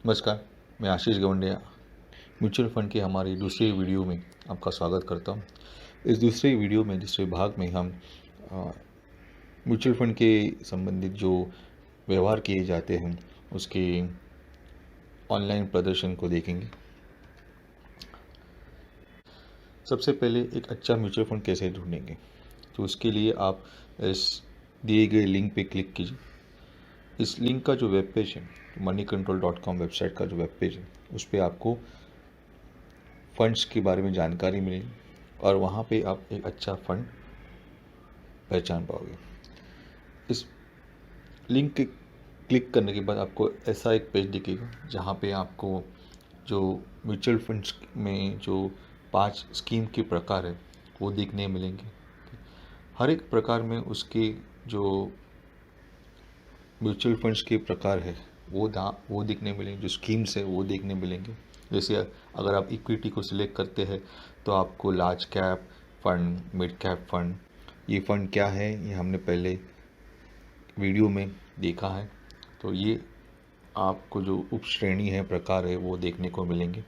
नमस्कार, मैं आशीष गवंडिया mutual fund की हमारी दूसरी वीडियो में आपका स्वागत करता हूँ। इस दूसरे वीडियो में दूसरे भाग में हम म्यूचुअल फंड के संबंधित जो व्यवहार किए जाते हैं उसके ऑनलाइन प्रदर्शन को देखेंगे। सबसे पहले एक अच्छा म्यूचुअल फंड कैसे ढूंढेंगे, तो उसके लिए आप इस दिए गए लिंक पे क्लिक कीजिए। इस लिंक का जो वेब पेज है, moneycontrol.com वेबसाइट का जो वेब पेज है, उस पर आपको फंड्स के बारे में जानकारी मिलेगी और वहाँ पे आप एक अच्छा फंड पहचान पाओगे। इस लिंक के क्लिक करने के बाद आपको ऐसा एक पेज दिखेगा जहाँ पे आपको जो म्यूचुअल फंड्स में जो 5 स्कीम के प्रकार है वो देखने मिलेंगे। हर एक प्रकार में उसके जो म्यूचुअल फंड्स के प्रकार है वो देखने मिलेंगे, जो स्कीम्स है वो देखने मिलेंगे। जैसे अगर आप इक्विटी को सिलेक्ट करते हैं तो आपको large cap fund, mid cap fund, ये फंड क्या है ये हमने पहले वीडियो में देखा है। तो ये आपको जो उप श्रेणी है, प्रकार है, वो देखने को मिलेंगे।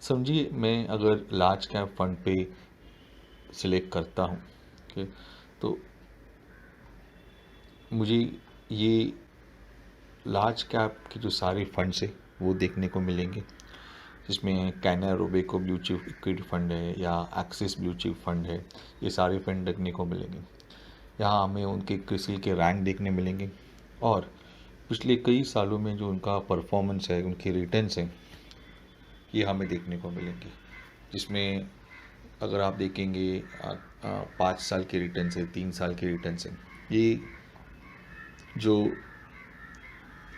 समझिए मैं अगर लार्ज कैप फंड पे सिलेक्ट करता हूँ, ओके, तो मुझे ये लार्ज कैप के जो सारे फंड्स है वो देखने को मिलेंगे, जिसमें Canara Robeco blue chip equity fund है या एक्सिस ब्लू चिप फंड है। ये सारे फंड देखने को मिलेंगे। यहाँ हमें उनके किसी के रैंक देखने मिलेंगे और पिछले कई सालों में जो उनका परफॉर्मेंस है, उनके रिटर्न्स हैं, ये हमें देखने को मिलेंगे। जिसमें अगर आप देखेंगे 5 साल के रिटर्न्स है, 3 साल के रिटर्न्स हैं, ये जो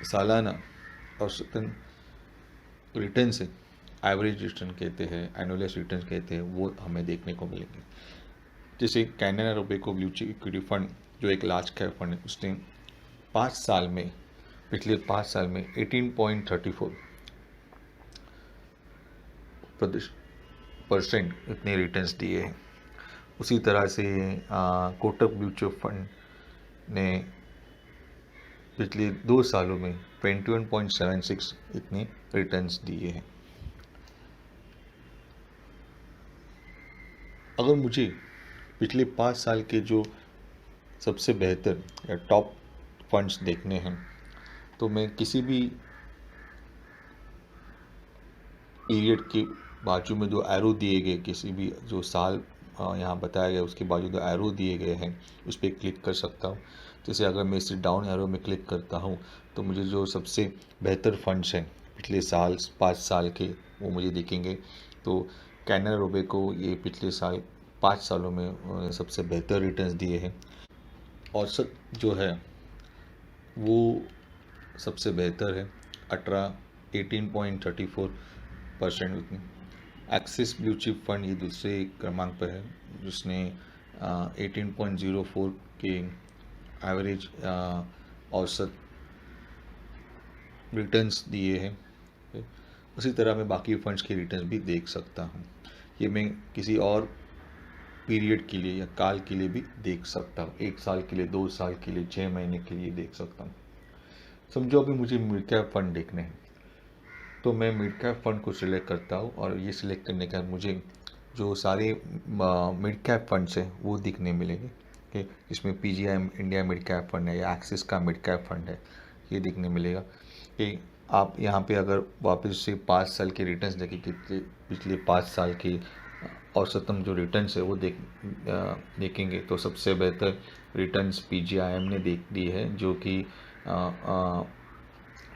सालाना औसतन रिटर्न्स है, एवरेज रिटर्न कहते हैं, एनुअलाइज रिटर्न कहते हैं, वो हमें देखने को मिलेंगे। जैसे Canara Robeco blue chip equity fund जो एक लार्ज कैप फंड है, उसने 5 साल में, पिछले 5 साल में 18.34% इतने रिटर्न्स दिए हैं। उसी तरह से कोटक म्यूचुअल फंड ने पिछले 2 सालों में 21.76 इतने रिटर्न्स दिए हैं। अगर मुझे पिछले 5 साल के जो सबसे बेहतर या टॉप फंड्स देखने हैं, तो मैं किसी भी पीरियड के बाजू में जो एरो दिए गए, किसी भी जो साल यहाँ बताया गया उसके बाजू जो एरो दिए गए हैं उस पर क्लिक कर सकता हूँ। जैसे अगर मैं इस डाउन एरो में क्लिक करता हूँ तो मुझे जो सबसे बेहतर फंड्स हैं पिछले 5 साल के वो मुझे दिखेंगे। तो कैनरा रोबेको ये पिछले 5 सालों में सबसे बेहतर रिटर्न्स दिए हैं। औसत जो है वो सबसे बेहतर है, 18.34% उतनी। एक्सिस ब्लू चिप फंड ये दूसरे क्रमांक पर है, जिसने 18.04 के एवरेज औसत रिटर्न्स दिए हैं। उसी तरह मैं बाकी फंड्स के रिटर्न्स भी देख सकता हूँ। ये मैं किसी और पीरियड के लिए या काल के लिए भी देख सकता हूँ, 1 साल के लिए, 2 साल के लिए, 6 महीने के लिए देख सकता हूँ। समझो अभी मुझे मिड कैप फंड देखने हैं, तो मैं मिड कैप फंड को सिलेक्ट करता हूँ और ये सिलेक्ट करने के बाद मुझे जो सारे मिड कैप फंड्स हैं वो दिखने मिलेंगे। कि इसमें PGI India mid cap fund है या एक्सिस का मिड कैप फंड है, ये दिखने मिलेगा। कि आप यहाँ पे अगर वापस से 5 साल के रिटर्न्स देखें, कितने पिछले 5 साल की औसतन जो रिटर्न्स है वो देखेंगे, तो सबसे बेहतर रिटर्न्स पीजीआईएम ने दी है, जो कि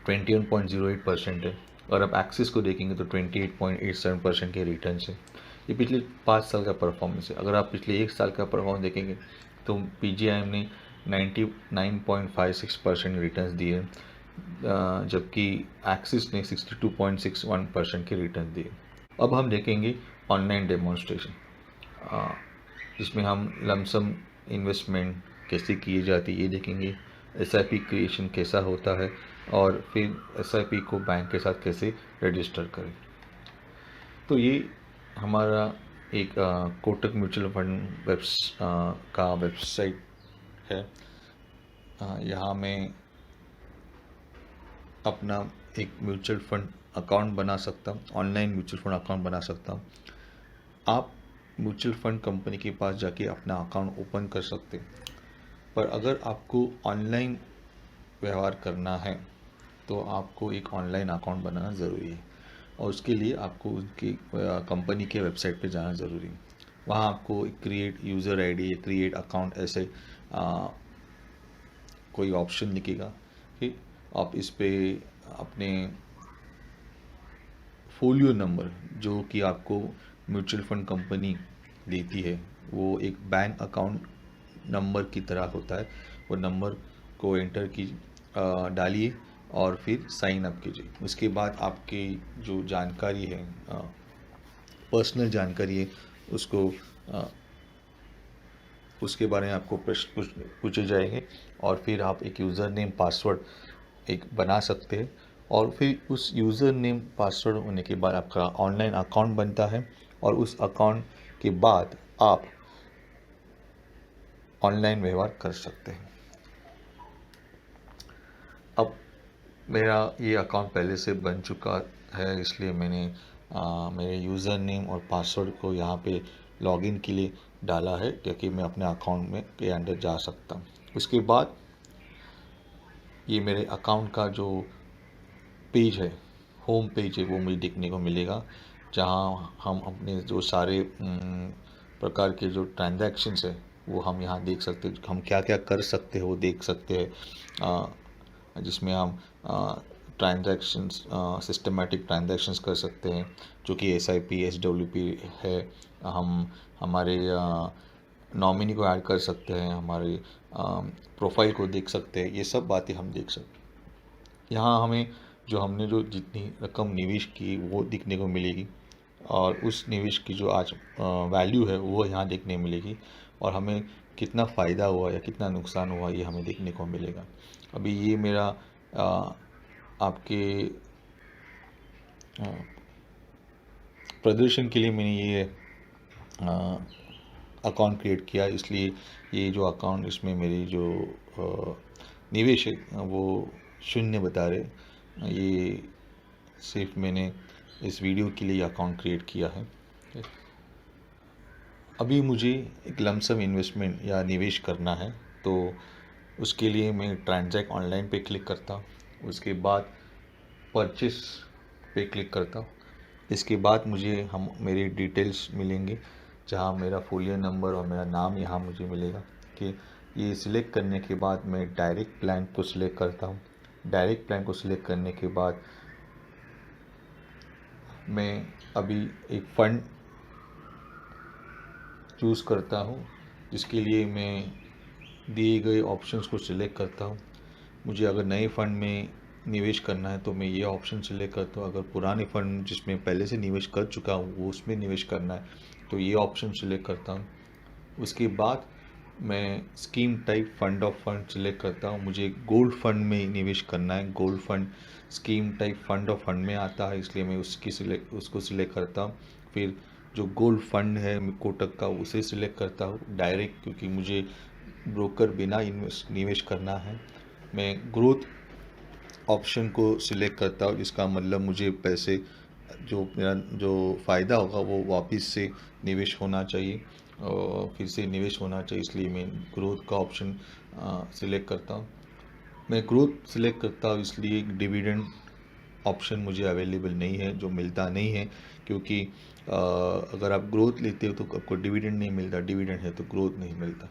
21.08% है। और अब एक्सिस को देखेंगे तो 28.87% के रिटर्न्स है। ये पिछले 5 साल का परफॉर्मेंस है। अगर आप पिछले 1 साल का परफॉर्मेंस देखेंगे तो पीजीआईएम ने 99.56% रिटर्न्स दिए, जबकि एक्सिस ने 62.61% के रिटर्न दिए। अब हम देखेंगे ऑनलाइन डेमोन्स्ट्रेशन, जिसमें हम लमसम इन्वेस्टमेंट कैसे की जाती है ये देखेंगे, एसआईपी क्रिएशन कैसा होता है और फिर एसआईपी को बैंक के साथ कैसे रजिस्टर करें। तो ये हमारा एक कोटक म्यूचुअल फंड का वेबसाइट है। यहाँ मैं अपना एक म्यूचुअल फंड अकाउंट बना सकता हूँ, ऑनलाइन म्यूचुअल फंड अकाउंट बना सकता हूँ। आप म्यूचुअल फंड कंपनी के पास जाके अपना अकाउंट ओपन कर सकते हैं। पर अगर आपको ऑनलाइन व्यवहार करना है तो आपको एक ऑनलाइन अकाउंट बनाना ज़रूरी है, और उसके लिए आपको उनकी कंपनी के वेबसाइट पे जाना ज़रूरी है। वहाँ आपको create user ID, create account ऐसे कोई ऑप्शन दिखेगा। ठीक, आप इस पे अपने फोलियो नंबर जो कि आपको म्यूचुअल फंड कंपनी देती है, वो एक बैंक अकाउंट नंबर की तरह होता है। वो नंबर को एंटर की डालिए और फिर साइन अप कीजिए। उसके बाद आपकी जो जानकारी है, पर्सनल जानकारी है, उसको उसके बारे में आपको प्रश्न पूछे जाएंगे, और फिर आप एक यूज़र नेम पासवर्ड एक बना सकते हैं। और फिर उस यूज़र नेम पासवर्ड होने के बाद आपका ऑनलाइन अकाउंट बनता है, और उस अकाउंट के बाद आप ऑनलाइन व्यवहार कर सकते हैं। अब मेरा ये अकाउंट पहले से बन चुका है, इसलिए मैंने मेरे यूज़र नेम और पासवर्ड को यहाँ पे लॉगिन के लिए डाला है, क्योंकि मैं अपने अकाउंट में के अंदर जा सकता हूँ। उसके बाद ये मेरे अकाउंट का जो पेज है, होम पेज है, वो मुझे देखने को मिलेगा, जहाँ हम अपने जो सारे प्रकार के जो ट्रांजैक्शंस है वो हम यहाँ देख सकते हैं। हम क्या क्या कर सकते हैं वो देख सकते हैं, जिसमें हम ट्रांजैक्शंस, सिस्टमेटिक ट्रांजैक्शंस कर सकते हैं, जो कि SIP SWP है। हम हमारे नॉमिनी को ऐड कर सकते हैं, हमारे प्रोफाइल को देख सकते हैं। ये सब बातें हम देख सकते हैं। यहाँ हमें हमने जो जितनी रकम निवेश की वो दिखने को मिलेगी, और उस निवेश की जो आज वैल्यू है वो यहाँ देखने मिलेगी, और हमें कितना फ़ायदा हुआ या कितना नुकसान हुआ ये हमें देखने को मिलेगा। अभी ये मेरा आपके प्रदर्शन के लिए मैंने ये अकाउंट क्रिएट किया, इसलिए ये जो अकाउंट, इसमें मेरी जो निवेश है वो शून्य बता रहे। ये सिर्फ मैंने इस वीडियो के लिए अकाउंट क्रिएट किया है। अभी मुझे एक लमसम इन्वेस्टमेंट या निवेश करना है, तो उसके लिए मैं ट्रांजैक्ट ऑनलाइन पे क्लिक करता हूँ। उसके बाद परचेस पे क्लिक करता हूँ। इसके बाद मुझे मेरी डिटेल्स मिलेंगे, जहाँ मेरा फोलियो नंबर और मेरा नाम यहाँ मुझे मिलेगा। कि ये सिलेक्ट करने के बाद मैं डायरेक्ट प्लान को सिलेक्ट करता हूँ। डायरेक्ट प्लान को सिलेक्ट करने के बाद मैं अभी एक फ़ंड चूज़ करता हूँ, जिसके लिए मैं दिए गए ऑप्शंस को सिलेक्ट करता हूँ। मुझे अगर नए फ़ंड में निवेश करना है तो मैं ये ऑप्शन सिलेक्ट करता हूँ। अगर पुराने फ़ंड जिसमें पहले से निवेश कर चुका हूँ वो उसमें निवेश करना है तो ये ऑप्शन सिलेक्ट करता हूँ। उसके बाद मैं scheme type fund of fund select करता हूँ। मुझे गोल्ड फंड में निवेश करना है। Gold fund scheme type fund of fund में आता है, इसलिए मैं उसको सिलेक्ट करता हूँ। फिर जो गोल्ड फंड है कोटक का, उसे सिलेक्ट करता हूँ डायरेक्ट, क्योंकि मुझे ब्रोकर बिना निवेश करना है। मैं ग्रोथ ऑप्शन को सिलेक्ट करता हूँ, जिसका मतलब मुझे पैसे जो मेरा जो फ़ायदा होगा वो वापस से निवेश होना चाहिए, और फिर से निवेश होना चाहिए, इसलिए मैं ग्रोथ का ऑप्शन सिलेक्ट करता हूँ। मैं ग्रोथ सिलेक्ट करता हूँ इसलिए डिविडेंड ऑप्शन मुझे अवेलेबल नहीं है, जो मिलता नहीं है, क्योंकि अगर आप ग्रोथ लेते हो तो आपको डिविडेंड नहीं मिलता, डिविडेंड है तो ग्रोथ नहीं मिलता।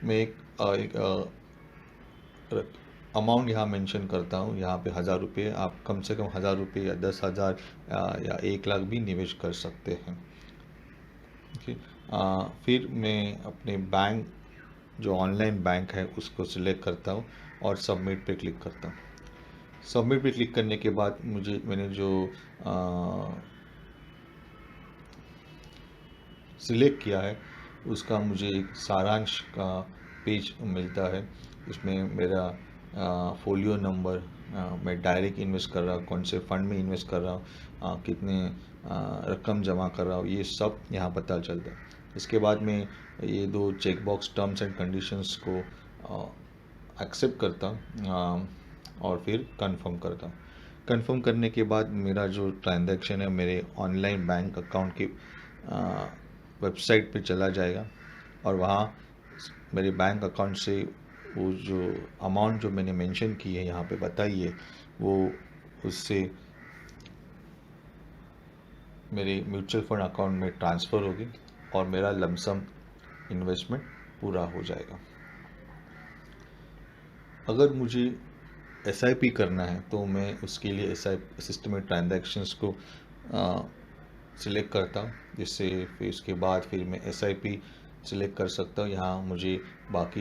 मैं एक अमाउंट यहाँ मेंशन करता हूँ। यहाँ पे 1000 रुपये, आप कम से कम 1000 रुपये या 10,000 या 1 लाख भी निवेश कर सकते हैं। ओके, फिर मैं अपने बैंक जो ऑनलाइन बैंक है उसको सिलेक्ट करता हूँ और सबमिट पे क्लिक करता हूँ। सबमिट पे क्लिक करने के बाद मैंने जो सिलेक्ट किया है उसका मुझे एक सारांश का पेज मिलता है। इसमें मेरा फोलियो नंबर, मैं डायरेक्ट इन्वेस्ट कर रहा हूँ, कौन से फंड में इन्वेस्ट कर रहा हूँ, कितने रकम जमा कर रहा हूँ, ये सब यहाँ पता चलता है। इसके बाद मैं ये 2 check box terms and conditions को एक्सेप्ट करता हूँ। और फिर कंफर्म करता हूँ। कंफर्म करने के बाद मेरा जो ट्रांजैक्शन है मेरे ऑनलाइन बैंक अकाउंट की वेबसाइट पे चला जाएगा और वहाँ मेरे बैंक अकाउंट से वो जो अमाउंट जो मैंने मेंशन की है यहाँ पे बताई है वो उससे मेरे म्यूचुअल फंड अकाउंट में ट्रांसफ़र होगी और मेरा लमसम इन्वेस्टमेंट पूरा हो जाएगा। अगर मुझे एसआईपी करना है तो मैं उसके लिए एसआईपी सिस्टमेटिक ट्रांजैक्शंस को सिलेक्ट करता हूँ, जिससे फिर उसके बाद फिर मैं एसआईपी सिलेक्ट कर सकता हूँ। यहाँ मुझे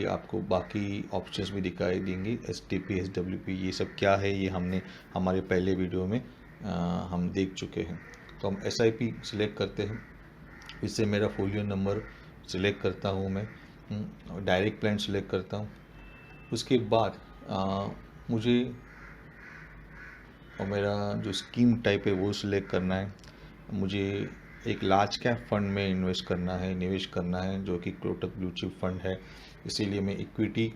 आपको बाकी ऑप्शंस भी दिखाई देंगे, एसटीपी एसडब्ल्यूपी ये सब क्या है ये हमने हमारे पहले वीडियो में हम देख चुके हैं। तो हम एसआईपी सिलेक्ट करते हैं, इससे मेरा फोलियो नंबर सिलेक्ट करता हूँ मैं, डायरेक्ट प्लान सिलेक्ट करता हूँ। उसके बाद मुझे और मेरा जो स्कीम टाइप है वो सिलेक्ट करना है। मुझे एक लार्ज कैप फंड में निवेश करना है जो कि कोटक ब्लू चिप फंड है, इसीलिए मैं इक्विटी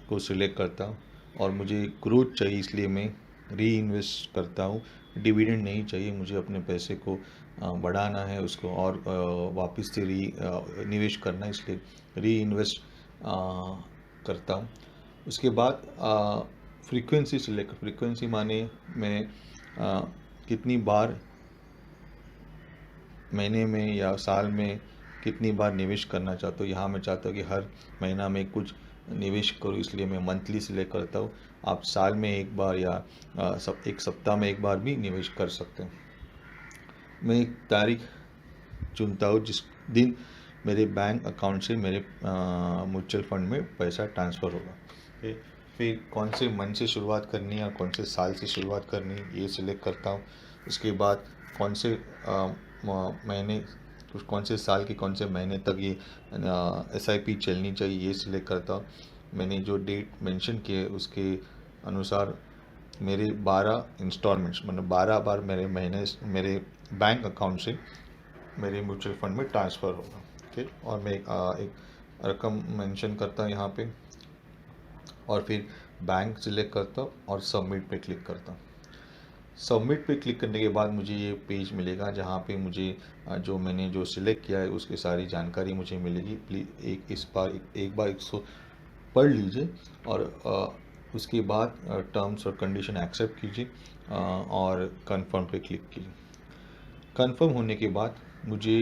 को सिलेक्ट करता हूँ। और मुझे ग्रोथ चाहिए इसलिए मैं री इन्वेस्ट करता हूँ। डिविडेंड नहीं चाहिए, मुझे अपने पैसे को बढ़ाना है, उसको और वापस से निवेश करना है, इसलिए री इन्वेस्ट करता हूँ। उसके बाद फ्रीक्वेंसी सिलेक्ट, फ्रीक्वेंसी माने मैं कितनी बार महीने में या साल में कितनी बार निवेश करना चाहता हूँ। यहाँ मैं चाहता हूँ कि हर महीना में कुछ निवेश करूँ, इसलिए मैं मंथली सिलेक्ट करता हूँ। आप साल में एक बार या एक सप्ताह में एक बार भी निवेश कर सकते हैं। मैं एक तारीख चुनता हूँ जिस दिन मेरे बैंक अकाउंट से मेरे म्यूचुअल फंड में पैसा ट्रांसफ़र होगा। फिर कौन से मंथ से शुरुआत करनी है, कौन से साल से शुरुआत करनी है ये सिलेक्ट करता हूँ। उसके बाद कौन से महीने, कौन से साल के कौन से महीने तक ये एसआईपी चलनी चाहिए ये सिलेक्ट करता हूँ। मैंने जो डेट मेंशन की है उसके अनुसार मेरे 12 इंस्टॉलमेंट्स मतलब 12 बार मेरे बैंक अकाउंट से मेरे म्यूचुअल फंड में ट्रांसफ़र होगा। ठीक, और मैं एक रकम मेंशन करता हूँ यहाँ पे और फिर बैंक सिलेक्ट करता हूँ और सबमिट पे क्लिक करता हूँ। सबमिट पे क्लिक करने के बाद मुझे ये पेज मिलेगा जहाँ पे मुझे जो मैंने जो सिलेक्ट किया है उसकी सारी जानकारी मुझे मिलेगी। प्लीज़ एक बार इसको पढ़ लीजिए और उसके बाद टर्म्स और कंडीशन एक्सेप्ट कीजिए और कंफर्म पे क्लिक कीजिए। कंफर्म होने के बाद मुझे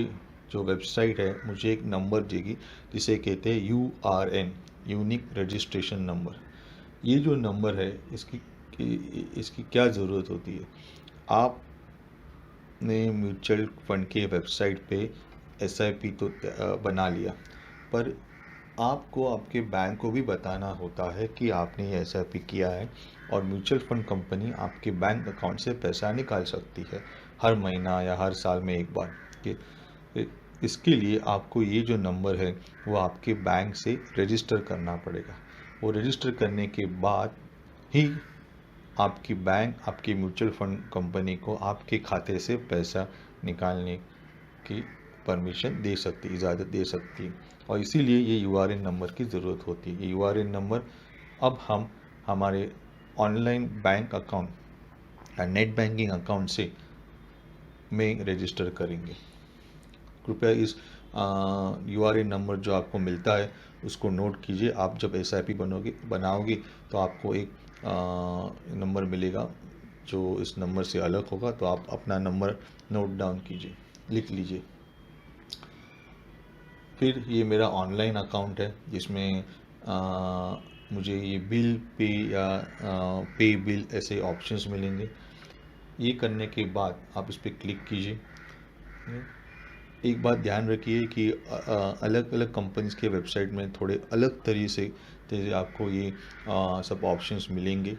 जो वेबसाइट है मुझे एक नंबर देगी जिसे कहते हैं URN, यूनिक रजिस्ट्रेशन नंबर। ये जो नंबर है इसकी क्या ज़रूरत होती है। आपने म्यूचुअल फंड के वेबसाइट पे एसआईपी तो बना लिया, पर आपको आपके बैंक को भी बताना होता है कि आपने ये एसआईपी किया है और म्यूचुअल फंड कंपनी आपके बैंक अकाउंट से पैसा निकाल सकती है हर महीना या हर साल में एक बार के। इसके लिए आपको ये जो नंबर है वो आपके बैंक से रजिस्टर करना पड़ेगा। वो रजिस्टर करने के बाद ही आपकी बैंक आपकी म्यूचुअल फंड कंपनी को आपके खाते से पैसा निकालने की परमिशन दे सकती, इजाज़त दे सकती है। और इसीलिए ये यूआरएन नंबर की ज़रूरत होती है। ये यूआरएन नंबर अब हम हमारे ऑनलाइन बैंक अकाउंट या नेट बैंकिंग अकाउंट से में रजिस्टर करेंगे। कृपया इस यूआरएन नंबर जो आपको मिलता है उसको नोट कीजिए। आप जब एसआईपी बनाओगे तो आपको एक नंबर मिलेगा जो इस नंबर से अलग होगा, तो आप अपना नंबर नोट डाउन कीजिए, लिख लीजिए। फिर ये मेरा ऑनलाइन अकाउंट है जिसमें मुझे ये बिल पे या पे बिल ऐसे ऑप्शंस मिलेंगे। ये करने के बाद आप इस पर क्लिक कीजिए। एक बात ध्यान रखिए कि अलग अलग कंपनीज के वेबसाइट में थोड़े अलग तरीके आपको ये सब ऑप्शंस मिलेंगे।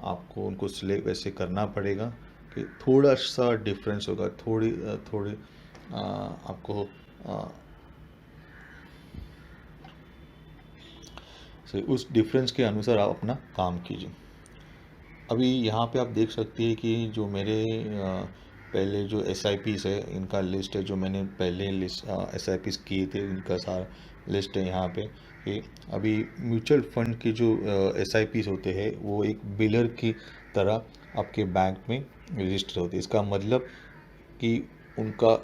आपको उनको सिलेक्ट वैसे करना पड़ेगा कि थोड़ा सा डिफरेंस होगा, थोड़े आपको से उस डिफरेंस के अनुसार आप अपना काम कीजिए। अभी यहाँ पे आप देख सकते हैं कि जो मेरे पहले जो SIPs है इनका लिस्ट है, जो मैंने पहले लिस्ट SIPs किए थे इनका सारा लिस्ट है यहाँ पे। कि अभी म्यूचुअल फंड के जो एसआईपीस होते हैं वो एक बिलर की तरह आपके बैंक में रजिस्टर होते हैं। इसका मतलब कि उनका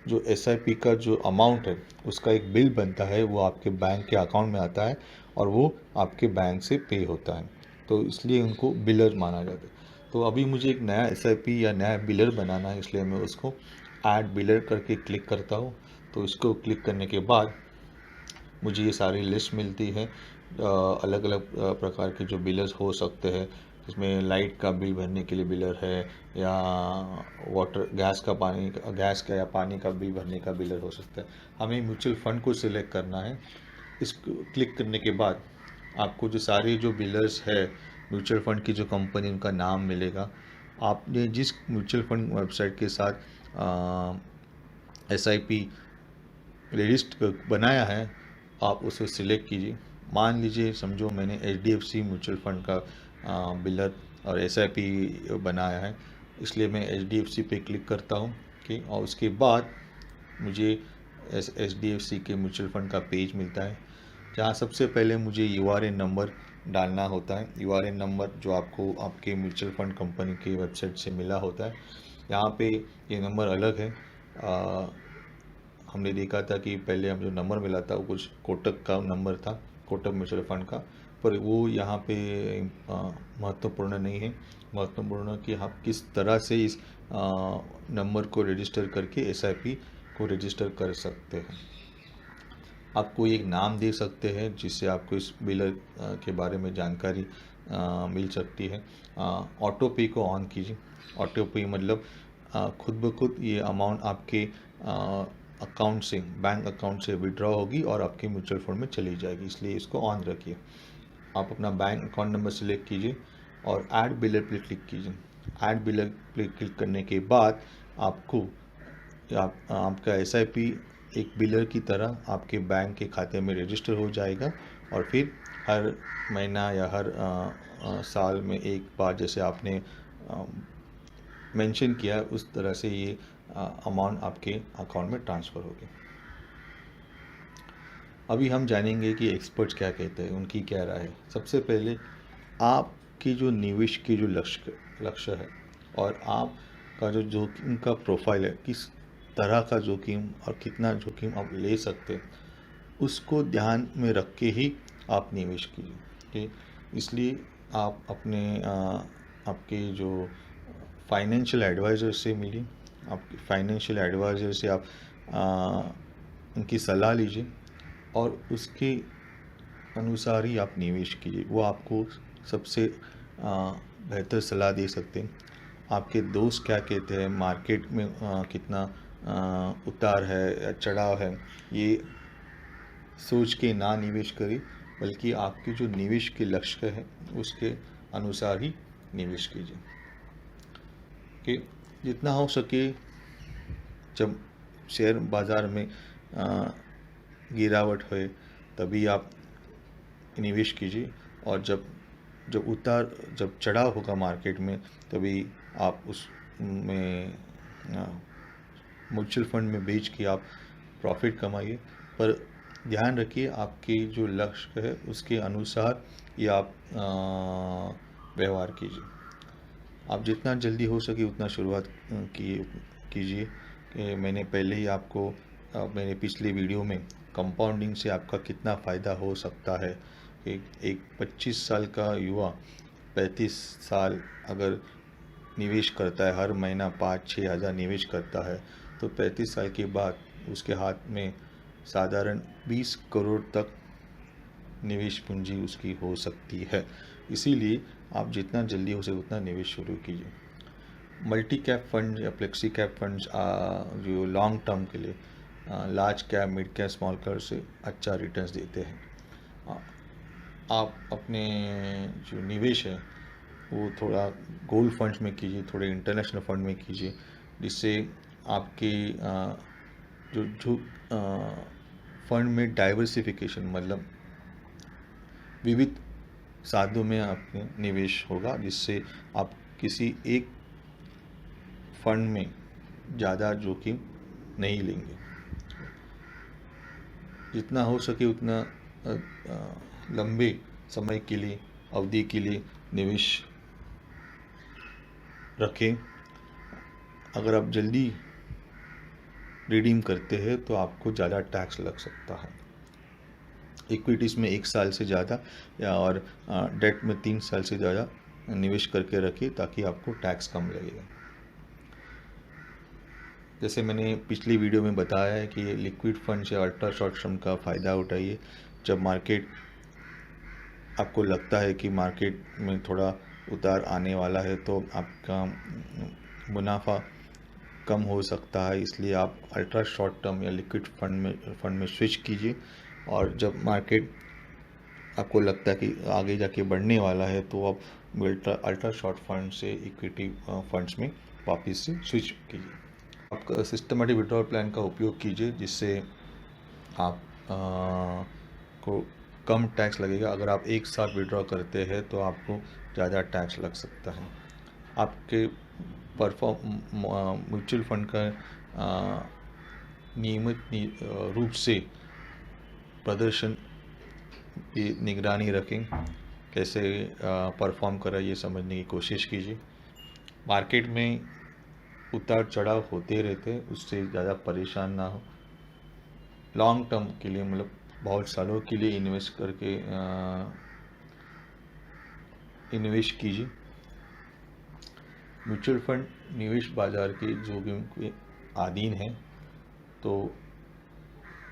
जो एसआईपी का जो अमाउंट है उसका एक बिल बनता है, वो आपके बैंक के अकाउंट में आता है और वो आपके बैंक से पे होता है, तो इसलिए उनको बिलर माना जाता है। तो अभी मुझे एक नया एसआईपी या नया बिलर बनाना है, इसलिए मैं उसको ऐड बिलर करके क्लिक करता हूँ। तो इसको क्लिक करने के बाद मुझे ये सारी लिस्ट मिलती है, अलग अलग प्रकार के जो बिलर्स हो सकते हैं, जिसमें लाइट का बिल भरने के लिए बिलर है, या वाटर गैस का या पानी का बिल भरने का बिलर हो सकता है। हमें म्यूचुअल फंड को सिलेक्ट करना है। इसको क्लिक करने के बाद आपको जो सारे जो बिलर्स है म्यूचुअल फंड की जो कंपनी, उनका नाम मिलेगा। आपने जिस म्यूचुअल फंड वेबसाइट के साथ एसआईपी लिस्ट बनाया है, आप उसे सिलेक्ट कीजिए। मान लीजिए, समझो मैंने एचडीएफसी म्यूचुअल फंड का बिलर और एसआईपी बनाया है, इसलिए मैं एचडीएफसी पे क्लिक करता हूँ कि, और उसके बाद मुझे एचडीएफसी के म्यूचुअल फंड का पेज मिलता है, जहाँ सबसे पहले मुझे यूआरएन नंबर डालना होता है। यूआरएन नंबर जो आपको आपके म्यूचुअल फंड कंपनी के वेबसाइट से मिला होता है। यहाँ पे ये नंबर अलग है। हमने देखा था कि पहले हम जो नंबर मिला था वो कुछ कोटक का नंबर था, कोटक म्यूचुअल फंड का, पर वो यहाँ पे महत्वपूर्ण नहीं है। महत्वपूर्ण कि आप किस तरह से इस नंबर को रजिस्टर करके एसआईपी को रजिस्टर कर सकते हैं। आप कोई एक नाम दे सकते हैं जिससे आपको इस बिलर के बारे में जानकारी मिल सकती है। ऑटो पे को ऑन कीजिए। ऑटो पे मतलब खुद ब खुद ये अमाउंट आपके अकाउंट से, बैंक अकाउंट से विड्रॉ होगी और आपके म्यूचुअल फंड में चली जाएगी, इसलिए इसको ऑन रखिए। आप अपना बैंक अकाउंट नंबर सेलेक्ट कीजिए और ऐड बिलर पे क्लिक कीजिए। ऐड बिलर पे क्लिक करने के बाद आपको आपका एसआईपी एक बिलर की तरह आपके बैंक के खाते में रजिस्टर हो जाएगा, और फिर हर महीना या हर साल में एक बार, जैसे आपने मेंशन किया, उस तरह से ये अमाउंट आपके अकाउंट में ट्रांसफ़र होगी। अभी हम जानेंगे कि एक्सपर्ट्स क्या कहते हैं, उनकी क्या राय है। सबसे पहले आपकी जो निवेश की जो लक्ष्य है और आपका जो जोखिम का प्रोफाइल है, किस तरह का जोखिम और कितना जोखिम आप ले सकते हैं, उसको ध्यान में रख के ही आप निवेश कीजिए। कि इसलिए आप अपने आपके जो फाइनेंशियल एडवाइज़र से मिलिए। आपके फाइनेंशियल एडवाइज़र से आप उनकी सलाह लीजिए और उसके अनुसार ही आप निवेश कीजिए। वो आपको सबसे बेहतर सलाह दे सकते हैं। आपके दोस्त क्या कहते हैं, मार्केट में कितना उतार है या चढ़ाव है, ये सोच के ना निवेश करें, बल्कि आपके जो निवेश के लक्ष्य है उसके अनुसार ही निवेश कीजिए। कि जितना हो सके, जब शेयर बाज़ार में गिरावट होए तभी आप निवेश कीजिए, और जब जब चढ़ाव होगा मार्केट में, तभी आप उसमें म्यूचुअल फंड में बेच के आप प्रॉफिट कमाइए। पर ध्यान रखिए, आपके जो लक्ष्य है उसके अनुसार ये आप व्यवहार कीजिए। आप जितना जल्दी हो सके उतना शुरुआत कीजिए। कि मैंने पहले ही आपको मेरे पिछले वीडियो में कंपाउंडिंग से आपका कितना फ़ायदा हो सकता है, कि एक 25 साल का युवा 35 साल अगर निवेश करता है, हर महीना 5-6 हज़ार निवेश करता है, तो 35 साल के बाद उसके हाथ में साधारण 20 करोड़ तक निवेश पूंजी उसकी हो सकती है। इसीलिए आप जितना जल्दी हो सके उतना निवेश शुरू कीजिए। मल्टी कैप फंड या फ्लेक्सी कैप फंड्स जो लॉन्ग टर्म के लिए large cap, mid cap, small cap से अच्छा रिटर्न्स देते हैं। आप अपने जो निवेश है वो थोड़ा गोल्ड फंड्स में कीजिए, थोड़े इंटरनेशनल फंड में कीजिए, जिससे आपके जो फंड में डाइवर्सिफिकेशन, मतलब विविध साधनों में आपके निवेश होगा, जिससे आप किसी एक फंड में ज़्यादा जोखिम नहीं लेंगे। जितना हो सके उतना लंबे समय के लिए अवधि के लिए निवेश रखें। अगर आप जल्दी रिडीम करते हैं तो आपको ज़्यादा टैक्स लग सकता है। इक्विटीज़ में 1 साल से ज़्यादा या और डेट में 3 साल से ज़्यादा निवेश करके रखिए ताकि आपको टैक्स कम लगेगा। जैसे मैंने पिछली वीडियो में बताया है कि लिक्विड फंड या अल्ट्रा शॉर्ट टर्म का फ़ायदा उठाइए। जब मार्केट आपको लगता है कि मार्केट में थोड़ा उतार आने वाला है तो आपका मुनाफा कम हो सकता है, इसलिए आप अल्ट्रा शॉर्ट टर्म या लिक्विड फंड में स्विच कीजिए। और जब मार्केट आपको लगता है कि आगे जाके बढ़ने वाला है तो आप अल्ट्रा शॉर्ट फंड से इक्विटी फंड्स में वापस से स्विच कीजिए। आपका सिस्टमेटिक विड्रॉल प्लान का उपयोग कीजिए, जिससे आप को कम टैक्स लगेगा। अगर आप एक साथ विड्रॉ करते हैं तो आपको ज़्यादा टैक्स लग सकता है। आपके म्यूचुअल फंड का नियमित रूप से प्रदर्शन की निगरानी रखें, कैसे परफॉर्म कर रहा है ये समझने की कोशिश कीजिए। मार्केट में उतार चढ़ाव होते रहते, उससे ज़्यादा परेशान ना हो। लॉन्ग टर्म के लिए मतलब बहुत सालों के लिए इन्वेस्ट करके इन्वेस्ट कीजिए। म्यूचुअल फंड निवेश बाजार के जोखिम के अधीन है, तो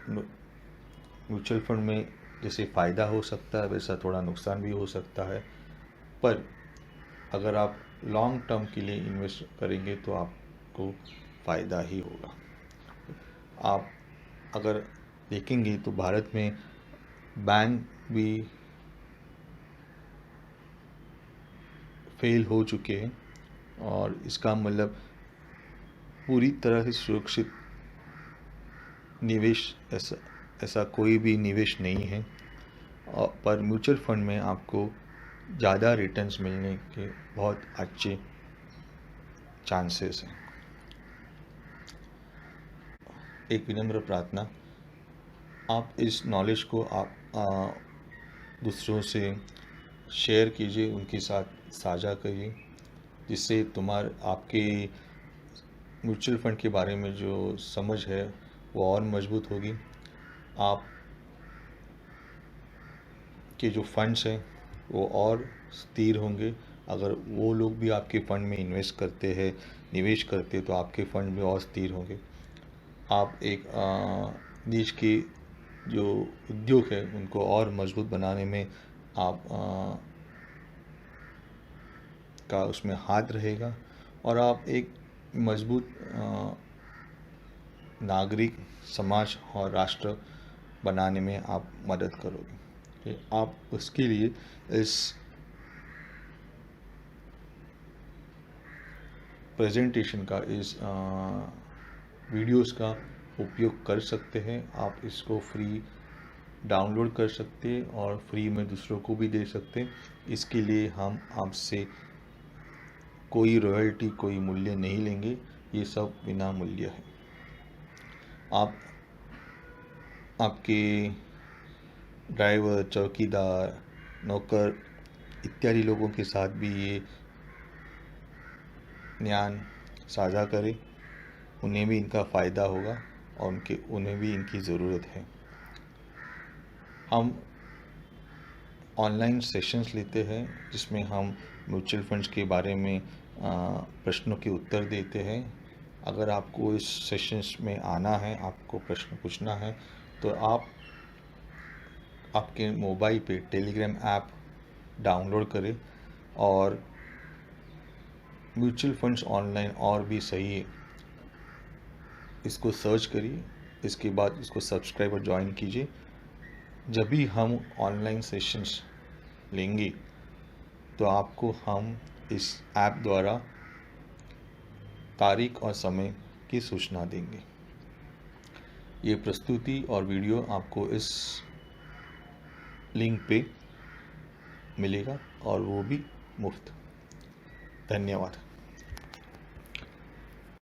म्यूचुअल फंड में जैसे फ़ायदा हो सकता है वैसा थोड़ा नुकसान भी हो सकता है। पर अगर आप लॉन्ग टर्म के लिए इन्वेस्ट करेंगे तो आपको फ़ायदा ही होगा। आप अगर देखेंगे तो भारत में बैंक भी फेल हो चुके हैं, और इसका मतलब पूरी तरह से सुरक्षित निवेश ऐसा कोई भी निवेश नहीं है। पर म्यूचुअल फंड में आपको ज़्यादा रिटर्न्स मिलने के बहुत अच्छे चांसेस हैं। एक विनम्र प्रार्थना, आप इस नॉलेज को आप दूसरों से शेयर कीजिए, उनके साथ साझा करिए, जिससे आपके म्यूचुअल फंड के बारे में जो समझ है वो और मजबूत होगी। आप के जो फंड्स हैं वो और स्थिर होंगे। अगर वो लोग भी आपके फंड में इन्वेस्ट करते हैं, निवेश करते हैं, तो आपके फंड भी और स्थिर होंगे। आप एक देश के जो उद्योग है उनको और मजबूत बनाने में आप का उसमें हाथ रहेगा, और आप एक मजबूत नागरिक समाज और राष्ट्र बनाने में आप मदद करोगे। आप उसके लिए इस प्रेजेंटेशन का, इस वीडियोस का उपयोग कर सकते हैं। आप इसको फ्री डाउनलोड कर सकते हैं और फ्री में दूसरों को भी दे सकते हैं। इसके लिए हम आपसे कोई रॉयल्टी, कोई मूल्य नहीं लेंगे, ये सब बिना मूल्य है। आप आपके ड्राइवर, चौकीदार, नौकर इत्यादि लोगों के साथ भी ये ज्ञान साझा करें, उन्हें भी इनका फ़ायदा होगा और उन्हें भी इनकी ज़रूरत है। हम ऑनलाइन सेशंस लेते हैं जिसमें हम म्यूचुअल फंड्स के बारे में प्रश्नों के उत्तर देते हैं। अगर आपको इस सेशंस में आना है, आपको प्रश्न पूछना है, तो आप आपके मोबाइल पे टेलीग्राम ऐप डाउनलोड करें और म्यूचुअल फंड्स ऑनलाइन और भी सही है, इसको सर्च करिए। इसके बाद इसको सब्सक्राइब और ज्वाइन कीजिए। जब भी हम ऑनलाइन सेशंस लेंगे तो आपको हम इस ऐप द्वारा तारीख और समय की सूचना देंगे। ये प्रस्तुति और वीडियो आपको इस लिंक पे मिलेगा और वो भी मुफ्त। धन्यवाद।